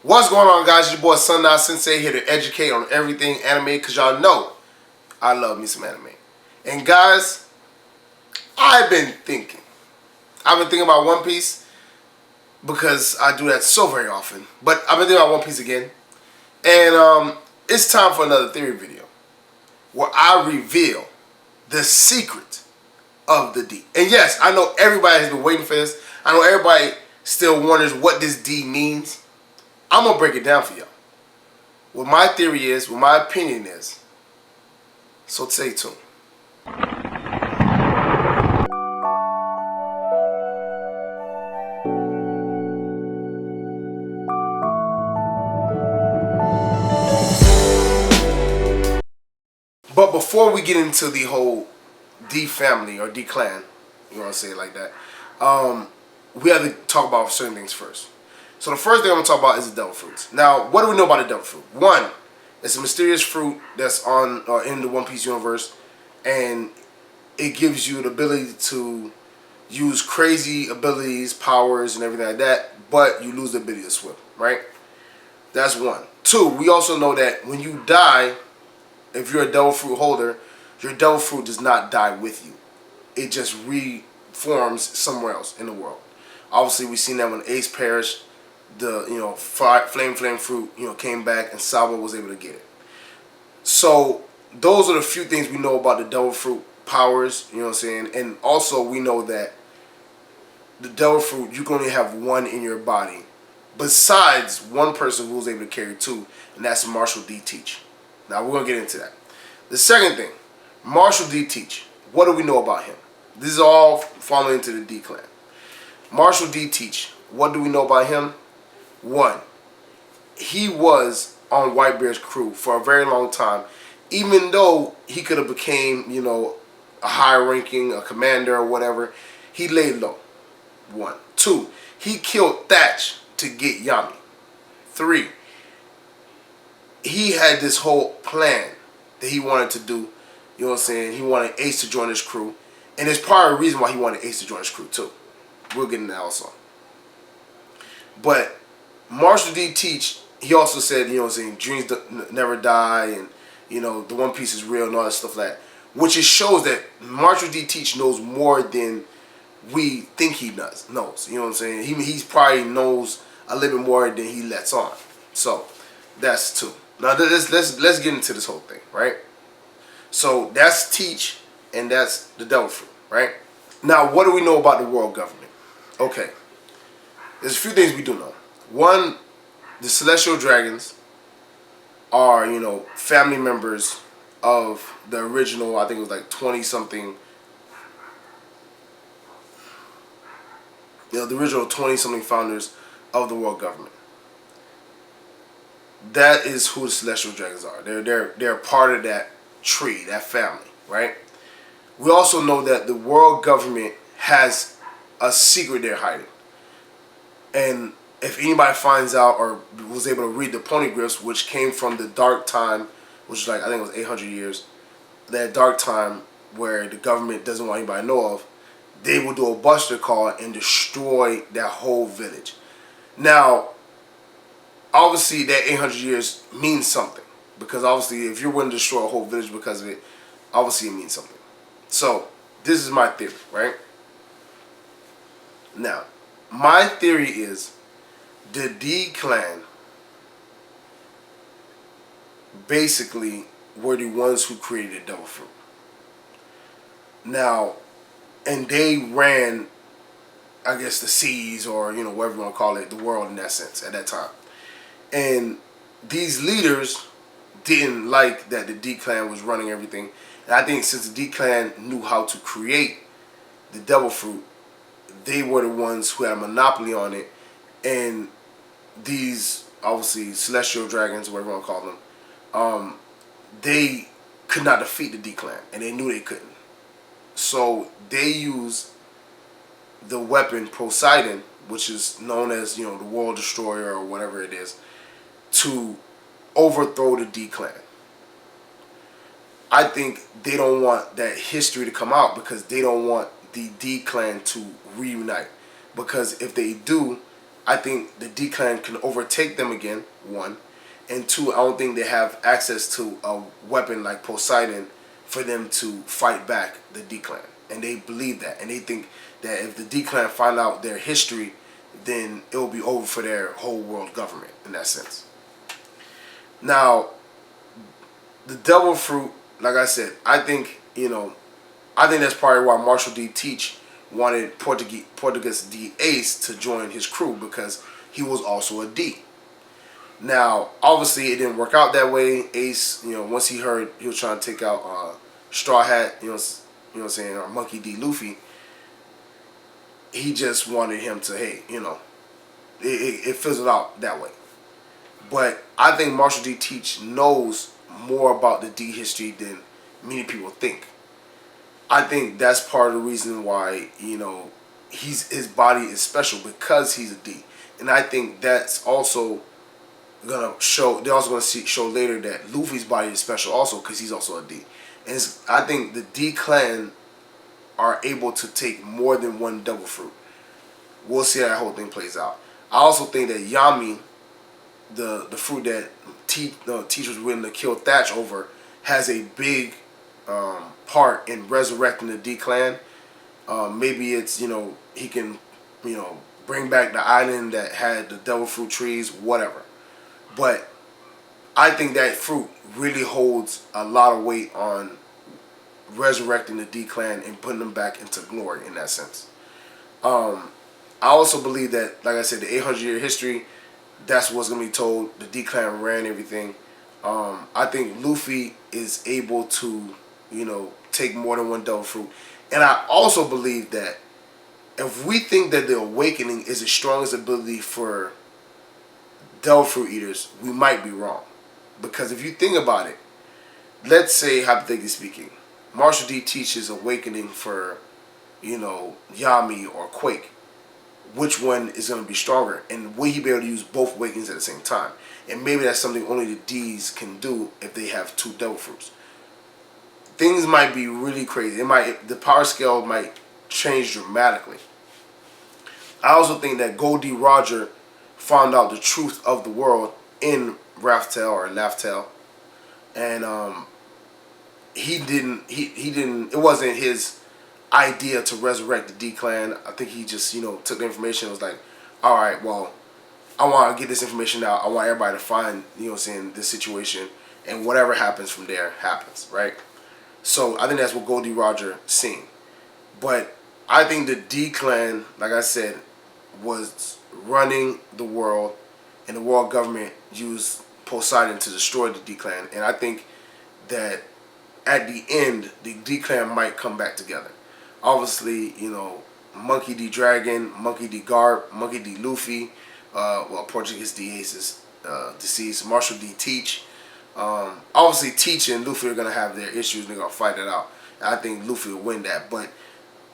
What's going on, guys? It's your boy Sanda Sensei here to educate on everything anime, because y'all know I love me some anime. And guys, I've been thinking about One Piece because I do that so very often. But I've been thinking about One Piece again. And it's time for another theory video where I reveal the secret of the D. And yes, I know everybody has been waiting for this. I know everybody still wonders what this D means. I'm going to break it down for y'all. What my theory is, what my opinion is. So stay tuned. But before we get into the whole D family or D clan, you want to say it like that, we have to talk about certain things first. So the first thing I'm going to talk about is the devil fruits. Now, what do we know about the devil fruit? One, it's a mysterious fruit that's on in the One Piece universe, and it gives you the ability to use crazy abilities, powers, and everything like that, but you lose the ability to swim, right? That's one. Two, we also know that when you die, if you're a devil fruit holder, your devil fruit does not die with you. It just reforms somewhere else in the world. Obviously, we've seen that when Ace perished, the flame fruit came back and Sabo was able to get it. So those are the few things we know about the devil fruit powers. You know what I'm saying? And also we know that the devil fruit, you can only have one in your body, besides one person who's able to carry two, and that's Marshall D. Teach. Now we're gonna get into that. The second thing, Marshall D. Teach. What do we know about him? This is all falling into the D clan. Marshall D. Teach. What do we know about him? One, he was on Whitebeard's crew for a very long time, even though he could have became, a higher ranking, a commander or whatever. He laid low. One. Two, he killed Thatch to get Yami. Three, he had this whole plan that he wanted to do. You know what I'm saying? He wanted Ace to join his crew. And there's part of the reason why he wanted Ace to join his crew too. We'll get into that also. But Marshall D. Teach, he also said, dreams never die, and, the One Piece is real and all that stuff like that. Which it shows that Marshall D. Teach knows more than we think he knows. You know what I'm saying? He probably knows a little bit more than he lets on. So, that's two. Now, let's get into this whole thing, right? So, that's Teach, and that's the devil fruit, right? Now, what do we know about the world government? Okay. There's a few things we do know. One, the Celestial Dragons are, family members of the original, I think it was like 20-something, the original 20-something founders of the world government. That is who the Celestial Dragons are. They're part of that tree, that family, right? We also know that the world government has a secret they're hiding. And if anybody finds out or was able to read the poneglyphs, which came from the dark time, which is like, I think it was 800 years, that dark time where the government doesn't want anybody to know of, they will do a buster call and destroy that whole village. Now, obviously that 800 years means something, because obviously if you're willing to destroy a whole village because of it, obviously it means something. So, this is my theory, right? Now, my theory is the D clan basically were the ones who created the devil fruit. Now, and they ran, I guess, the seas, or whatever you want to call it, the world in that sense at that time. And these leaders didn't like that the D clan was running everything. And I think since the D clan knew how to create the devil fruit, they were the ones who had a monopoly on it. And these, obviously, Celestial Dragons, whatever you want to call them, they could not defeat the D clan, and they knew they couldn't. So they used the weapon Poseidon, which is known as, the World Destroyer or whatever it is, to overthrow the D clan. I think they don't want that history to come out, because they don't want the D clan to reunite. Because if they do, I think the D clan can overtake them again, one. And two, I don't think they have access to a weapon like Poseidon for them to fight back the D clan. And they believe that. And they think that if the D clan find out their history, then it will be over for their whole world government in that sense. Now, the devil fruit, like I said, I think, I think that's probably why Marshall D. Teach wanted Portuguese D. Ace to join his crew, because he was also a D. Now, obviously, it didn't work out that way. Ace, once he heard he was trying to take out Straw Hat, what I'm saying, or Monkey D. Luffy, he just wanted him to, hey, it fizzled out that way. But I think Marshall D. Teach knows more about the D history than many people think. I think that's part of the reason why, his body is special, because he's a D. And I think that's also gonna show. They're also gonna show later that Luffy's body is special also, because he's also a D. And I think the D clan are able to take more than one devil fruit. We'll see how that whole thing plays out. I also think that Yami, the fruit that Teach was willing to kill Thatch over, has a big part in resurrecting the D clan. Maybe it's, he can, bring back the island that had the devil fruit trees, whatever. But I think that fruit really holds a lot of weight on resurrecting the D clan and putting them back into glory in that sense. I also believe that, like I said, the 800-year history, that's what's going to be told. The D clan ran everything. I think Luffy is able to, take more than one devil fruit. And I also believe that if we think that the awakening is the strongest ability for devil fruit eaters, we might be wrong. Because if you think about it, let's say, hypothetically speaking, Marshall D. teaches awakening for, Yami or Quake. Which one is going to be stronger? And will he be able to use both awakenings at the same time? And maybe that's something only the D's can do if they have two devil fruits. Things might be really crazy. The power scale might change dramatically. I also think that Goldie Roger found out the truth of the world in Raftel or Laftel, and he didn't. It wasn't his idea to resurrect the D clan. I think he just took the information and was like, all right, well, I want to get this information out. I want everybody to find this situation, and whatever happens from there happens, right? So I think that's what Goldie Roger seen. But I think the D clan, like I said, was running the world, and the world government used Poseidon to destroy the D clan. And I think that at the end, the D clan might come back together. Obviously, Monkey D. Dragon, Monkey D. Garp, Monkey D. Luffy, Portuguese D. Ace is deceased, Marshall D. Teach. Obviously, Teach and Luffy are going to have their issues, and they're going to fight it out. And I think Luffy will win that. But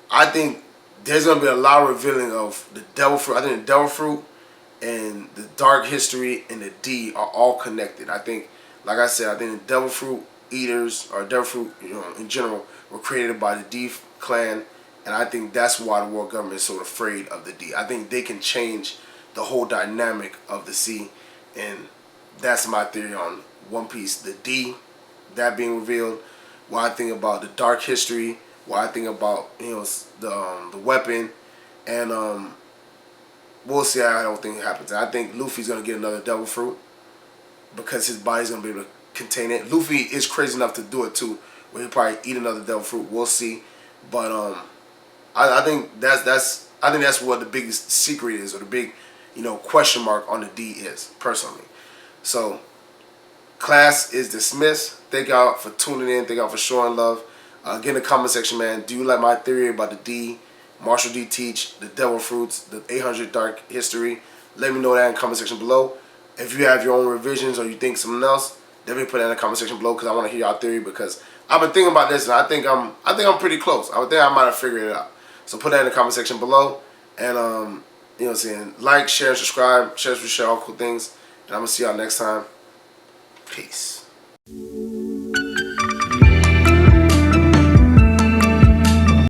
I think there's going to be a lot of revealing of the devil fruit. I think the devil fruit and the dark history and the D are all connected. I think, like I said, I think the devil fruit eaters, or devil fruit in general, were created by the D clan. And I think that's why the world government is so afraid of the D. I think they can change the whole dynamic of the sea. And that's my theory on One Piece. The D, that being revealed. What I think about the dark history. What I think about the weapon. And we'll see how that whole thing happens. And I think Luffy's going to get another devil fruit, because his body's going to be able to contain it. Luffy is crazy enough to do it too, where he'll probably eat another devil fruit. We'll see. But I think that's what the biggest secret is, or the big question mark on the D is, personally. So class is dismissed. Thank y'all for tuning in. Thank y'all for showing love. Get in the comment section, man. Do you like my theory about the D, Marshall D. Teach, the devil fruits, the 800 dark history? Let me know that in the comment section below. If you have your own revisions or you think something else, definitely put that in the comment section below, because I want to hear y'all theory, because I've been thinking about this and I think I'm pretty close. I think I might have figured it out. So put that in the comment section below, and like, share, subscribe, share all cool things, and I'm gonna see y'all next time. Peace.